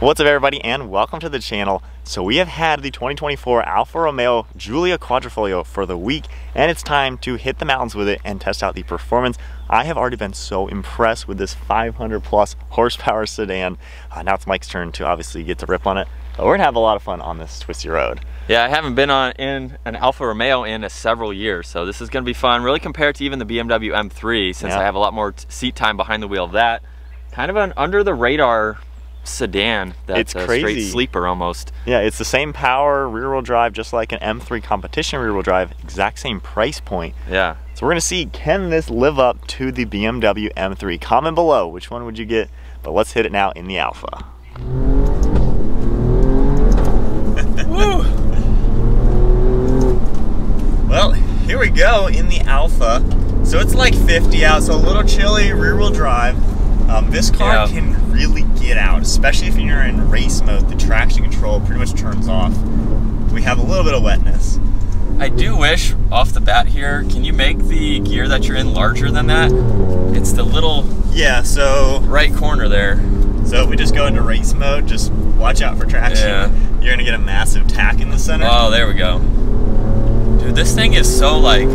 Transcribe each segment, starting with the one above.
What's up everybody and welcome to the channel. So we have had the 2024 Alfa Romeo Giulia Quadrifoglio for the week and it's time to hit the mountains with it and test out the performance. I have already been so impressed with this 500 plus horsepower sedan. Now it's Mike's turn to obviously get to rip on it, but we're gonna have a lot of fun on this twisty road. Yeah, I haven't been in an Alfa Romeo in several years, so this is gonna be fun, really compared to even the BMW M3 since I have a lot more seat time behind the wheel of that. Kind of an under the radar sedan that's a straight sleeper almost. Yeah, it's the same power, rear-wheel drive, just like an M3 competition rear-wheel drive, exact same price point. Yeah. So we're gonna see, can this live up to the BMW M3? Comment below, which one would you get? But let's hit it now in the Alfa. Woo! Well, here we go in the Alfa. So it's like 50 out, so a little chilly, rear-wheel drive. This car can really get out, especially if you're in race mode. The traction control pretty much turns off. We have a little bit of wetness. I do wish, off the bat here, can you make the gear that you're in larger than that? It's the little right corner there. So if we just go into race mode, just watch out for traction. Yeah. You're gonna get a massive tack in the center. Oh, there we go. Dude, this thing is so like,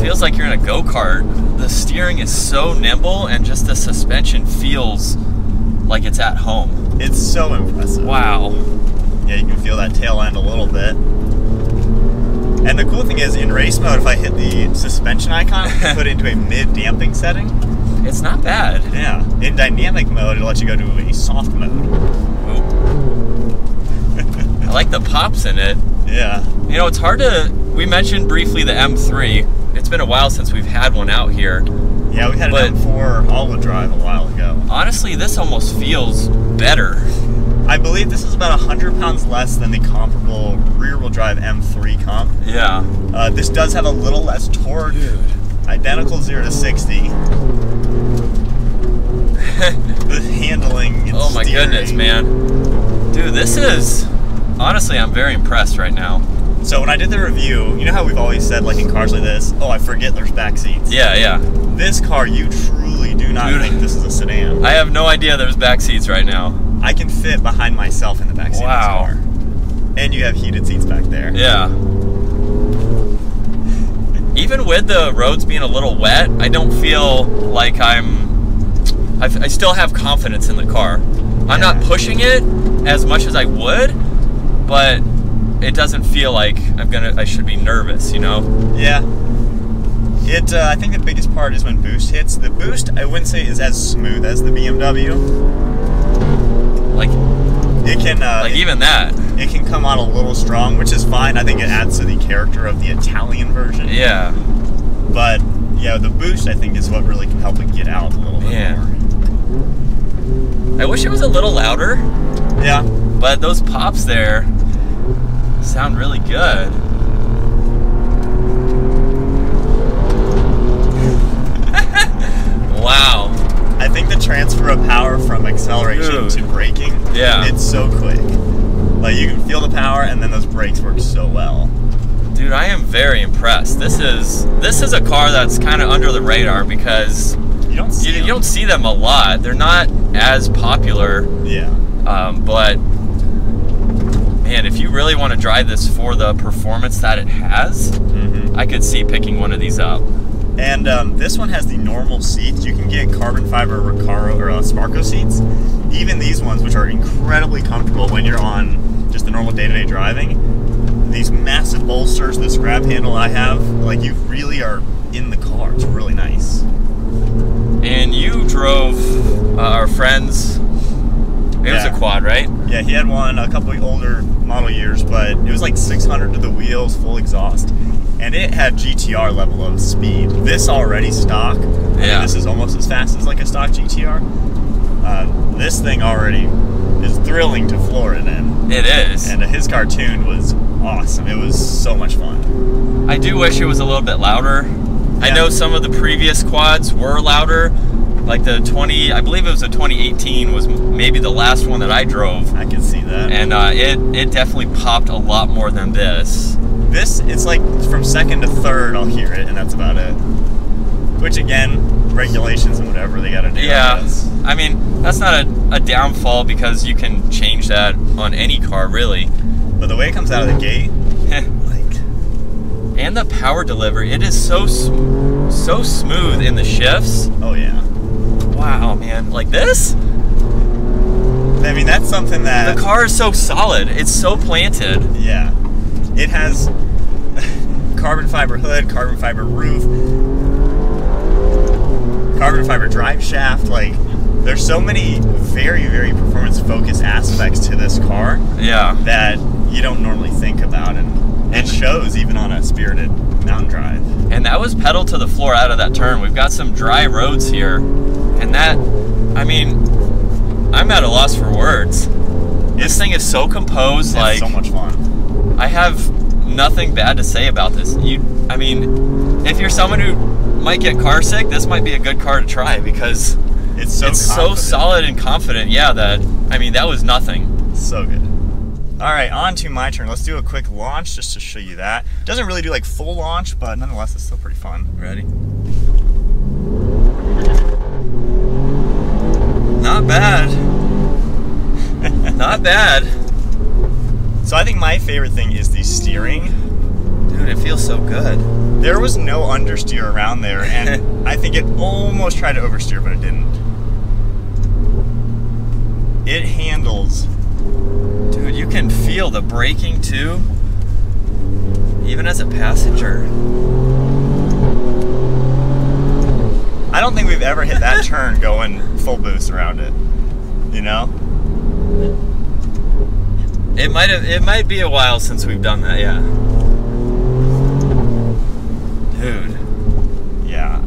feels like you're in a go-kart. The steering is so nimble and just the suspension feels like it's at home. It's so impressive. Wow. Yeah, you can feel that tail end a little bit. And the cool thing is, in race mode, if I hit the suspension icon, put it into a mid-damping setting. It's not bad. Yeah. In dynamic mode, it'll let you go to a soft mode. I like the pops in it. Yeah. You know, it's hard to, we mentioned briefly the M3. It's been a while since we've had one out here. Yeah, we had an M4 all-wheel drive a while ago. Honestly, this almost feels better. I believe this is about 100 pounds less than the comparable rear-wheel drive M3 comp. Yeah. This does have a little less torque. Dude. Identical 0 to 60. The handling and oh my goodness, man. Dude, this is, honestly, I'm very impressed right now. So when I did the review, you know how we've always said, like in cars like this, oh, I forget there's back seats. Yeah, yeah. This car, you truly do not think this is a sedan. I have no idea there's back seats right now. I can fit behind myself in the back seat of this car. And you have heated seats back there. Yeah. Even with the roads being a little wet, I don't feel like I still have confidence in the car. I'm not pushing it as much as I would, but it doesn't feel like I should be nervous, you know? Yeah. I think the biggest part is when boost hits. The boost, I wouldn't say is as smooth as the BMW. Like, it can, even that. It can come on a little strong, which is fine. I think it adds to the character of the Italian version. Yeah. But, yeah, the boost, I think, is what really can help it get out a little bit more. I wish it was a little louder. Yeah. But those pops there sound really good. Wow. I think the transfer of power from acceleration to braking, it's so quick. Like, you can feel the power and then those brakes work so well. Dude, I am very impressed. This is a car that's kind of under the radar because you don't see them a lot. They're not as popular. Yeah. But man, if you really want to drive this for the performance that it has, I could see picking one of these up. And this one has the normal seats. You can get carbon fiber Recaro or Sparco seats. Even these ones, which are incredibly comfortable when you're on just the normal day-to-day driving. These massive bolsters, this grab handle I have, like, you really are in the car. It's really nice. And you drove our friend's, it was a quad, right? Yeah, he had one a couple of older model years, but it was like 600 to the wheels, full exhaust. And it had GTR level of speed. This already stock. I mean, this is almost as fast as like a stock GTR. This thing already is thrilling to floor it in. It is. And his cartoon was awesome. It was so much fun. I do wish it was a little bit louder. I know some of the previous quads were louder. Like the I believe it was a 2018 was maybe the last one that I drove. I can see that. And it definitely popped a lot more than this. This, it's like from second to third I'll hear it, and that's about it. Which again, regulations and whatever they got to do. Yeah, I mean, that's not a downfall because you can change that on any car, really. But the way it comes out of the gate, like, and the power delivery, it is so smooth in the shifts. Oh yeah. Wow, man, like this? I mean, that's something that the car is so solid. It's so planted. Yeah, it has carbon fiber hood, carbon fiber roof, carbon fiber drive shaft. Like, there's so many very, very performance focused aspects to this car. Yeah. That you don't normally think about, and it shows even on a spirited mountain drive. And that was pedal to the floor out of that turn. We've got some dry roads here, and that, I mean, I'm at a loss for words. This thing is so composed. Like, so much fun. I have nothing bad to say about this. I mean, if you're someone who might get car sick, this might be a good car to try because it's so solid and confident. Yeah, I mean, that was nothing. So good. All right, on to my turn. Let's do a quick launch just to show you that. It doesn't really do like full launch, but nonetheless, it's still pretty fun. Ready? Not bad. Not bad. So I think my favorite thing is the steering. Dude, it feels so good. There was no understeer around there, and I think it almost tried to oversteer, but it didn't. It handles. Dude, you can feel the braking too, even as a passenger. I don't think we've ever hit that turn going full boost around it, you know? It might be a while since we've done that, yeah. Dude. Yeah.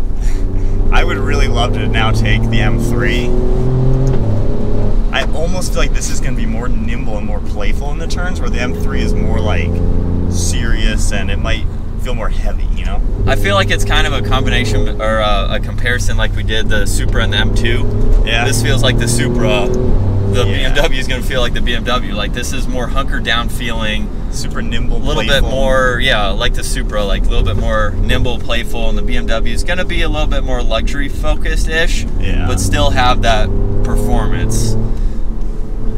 I would really love to now take the M3. I almost feel like this is going to be more nimble and more playful in the turns, where the M3 is more like serious and it might feel more heavy, you know? I feel like it's kind of a combination or a comparison like we did the Supra and the M2. Yeah. This feels like the Supra. The BMW is going to feel like the BMW. Like, this is more hunkered down feeling. Super nimble, a little playful. bit more, yeah, like the Supra, like a little bit more nimble, playful, and the BMW is going to be a little bit more luxury focused-ish, yeah, but still have that performance.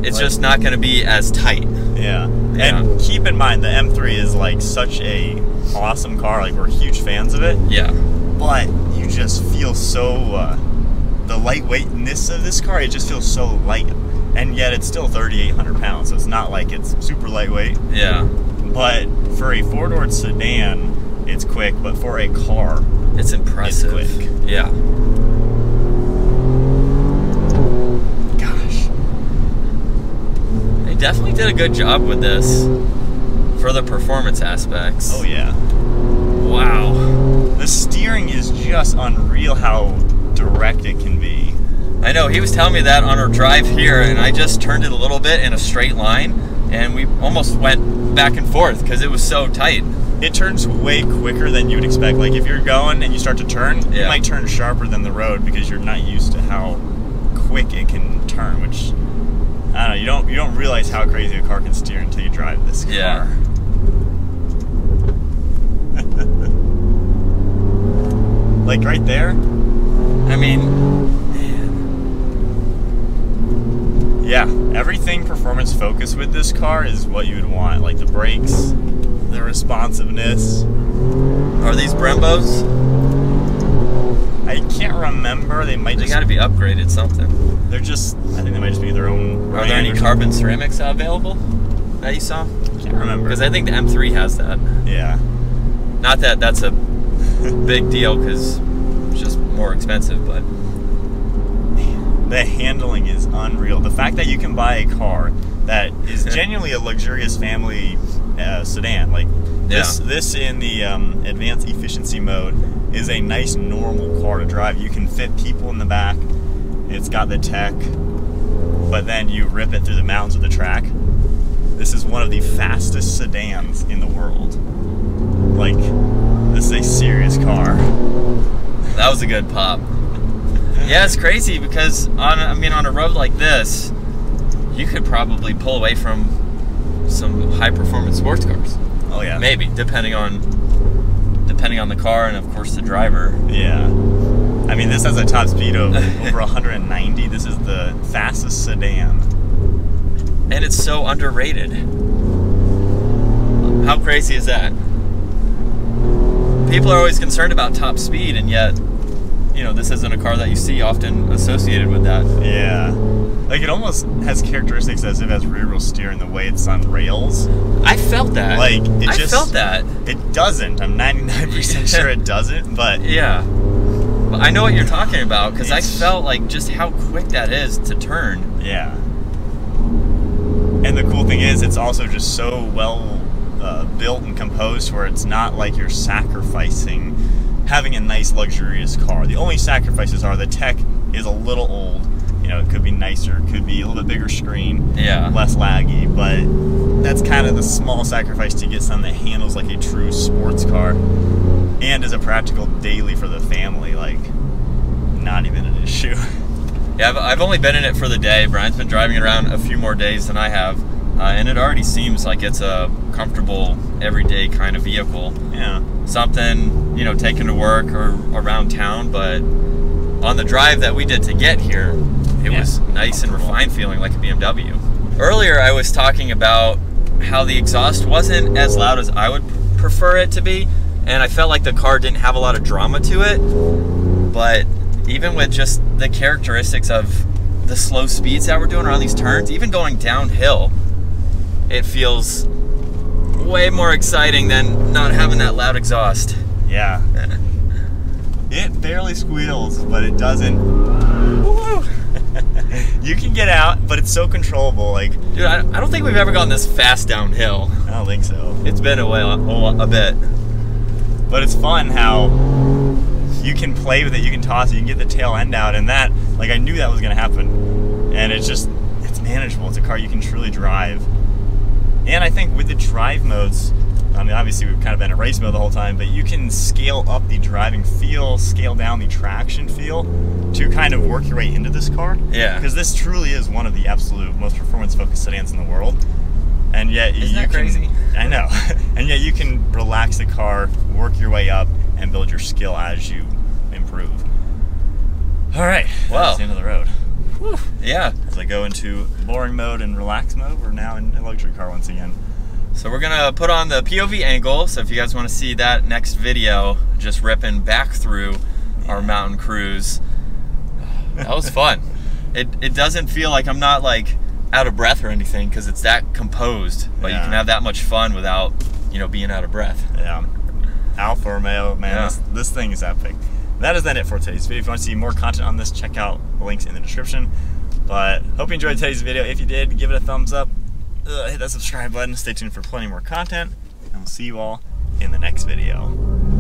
It's just not going to be as tight. Yeah. And keep in mind, the M3 is like such a awesome car. Like, we're huge fans of it. Yeah. But you just feel so, the lightweightness of this car, it just feels so light. And yet it's still 3,800 pounds, so it's not like it's super lightweight. Yeah. But for a four-door sedan, it's quick, but for a car, it's impressive. It's quick. Yeah. Gosh. They definitely did a good job with this for the performance aspects. Oh, yeah. Wow. The steering is just unreal how direct it can be. I know, he was telling me that on our drive here, and I just turned it a little bit in a straight line, and we almost went back and forth because it was so tight. It turns way quicker than you would expect. Like, if you're going and you start to turn, you might turn sharper than the road because you're not used to how quick it can turn, which, I don't know, you don't realize how crazy a car can steer until you drive this car. Yeah. Like right there, I mean, yeah, everything performance focused with this car is what you would want. Like the brakes, the responsiveness. Are these Brembos? I can't rember. They might just... They gotta be upgraded something. They're just... I think they might just be their own... Are there any carbon ceramics available that you saw? Can't remember. Because I think the M3 has that. Yeah. Not that that's a big deal because it's just more expensive, but... The handling is unreal. The fact that you can buy a car that is genuinely a luxurious family sedan, like this in the advanced efficiency mode is a nice normal car to drive. You can fit people in the back. It's got the tech, but then you rip it through the mountains of the track. This is one of the fastest sedans in the world. Like, this is a serious car. That was a good pop. Yeah, it's crazy because on a road like this, you could probably pull away from some high performance sports cars. Oh yeah. Maybe, depending on the car and of course the driver. Yeah. I mean, this has a top speed of over 190. This is the fastest sedan. And it's so underrated. How crazy is that? People are always concerned about top speed, and yet, you know, this isn't a car that you see often associated with that. Yeah. Like, it almost has characteristics as if it has rear wheel steering the way it's on rails. I felt that. Like, it just... I felt that. It doesn't. I'm 99% sure it doesn't, but... Yeah. But I know what you're talking about, because I felt like just how quick that is to turn. Yeah. And the cool thing is, it's also just so well built and composed where it's not like you're sacrificing having a nice luxurious car. The only sacrifices are the tech is a little old. You know, it could be nicer, it could be a little bit bigger screen, yeah, less laggy, but that's kind of the small sacrifice to get something that handles like a true sports car and is a practical daily for the family, like not even an issue. Yeah, I've only been in it for the day. Brian's been driving it around a few more days than I have, and it already seems like it's a comfortable, everyday kind of vehicle. Yeah. Something, you know, taken to work or around town, but on the drive that we did to get here, it was nice and refined feeling like a BMW. Earlier I was talking about how the exhaust wasn't as loud as I would prefer it to be, and I felt like the car didn't have a lot of drama to it, but even with just the characteristics of the slow speeds that we're doing around these turns, even going downhill, it feels way more exciting than not having that loud exhaust. Yeah. It barely squeals, but it doesn't. Woo! You can get out, but it's so controllable. Like, dude, I don't think we've ever gone this fast downhill. I don't think so. It's been a bit. But it's fun how you can play with it, you can toss it, you can get the tail end out, and that, like, I knew that was going to happen. And it's manageable. It's a car you can truly drive. And I think with the drive modes, I mean, obviously we've kind of been in race mode the whole time, but you can scale up the driving feel, scale down the traction feel to kind of work your way into this car. Yeah. Because this truly is one of the absolute most performance-focused sedans in the world. And yet Isn't that crazy? I know. And yet you can relax the car, work your way up, and build your skill as you improve. All right. Wow. That's the end of the road. Whew. Yeah. As I go into boring mode and relax mode, we're now in a luxury car once again. So we're gonna put on the POV angle, so if you guys wanna see that next video, just ripping back through our mountain cruise. That was fun. It doesn't feel like I'm not like out of breath or anything, because it's that composed, but you can have that much fun without, you know, being out of breath. Yeah. Alfa Romeo, man, this thing is epic. That is then it for today's video. If you want to see more content on this, check out the links in the description. But hope you enjoyed today's video. If you did, give it a thumbs up. Hit that subscribe button. Stay tuned for plenty more content. And we'll see you all in the next video.